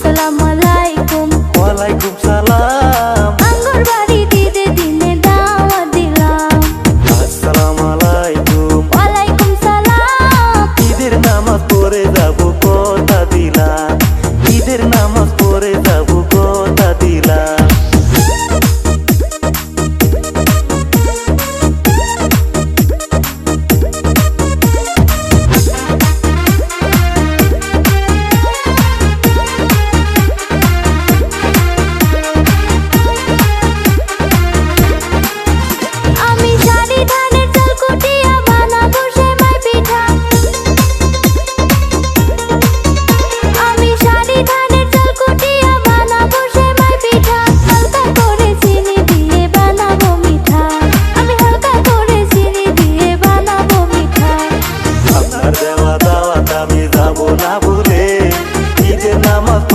আসসালামু আলাইকুম। ওয়ালাইকুম সালাম। আঙ্গুর বাড়ি দিদে দিনে দাওয়াত দিলাম। আসসালামু আলাইকুম। ওয়ালাইকুম সালাম। ঈদের নামাজ পড়ে যাব কথা দিলাম, ঈদের নামাজ পড়ে যাব কথা দিলাম। আমি জানি ধানের চাল কুটিয়া বানাবো সেমাই পিঠা। আমি জানি ধানের চাল কুটিয়া বানাবো সেমাই পিঠা। হালকা করে চিনি দিয়ে বানাবো মিঠা। আমি হালকা করে চিনি দিয়ে বানাবো মিঠা। আপনার দেওয়া দাওয়াত আমি যাব না ভুলে, ঈদের নামাজ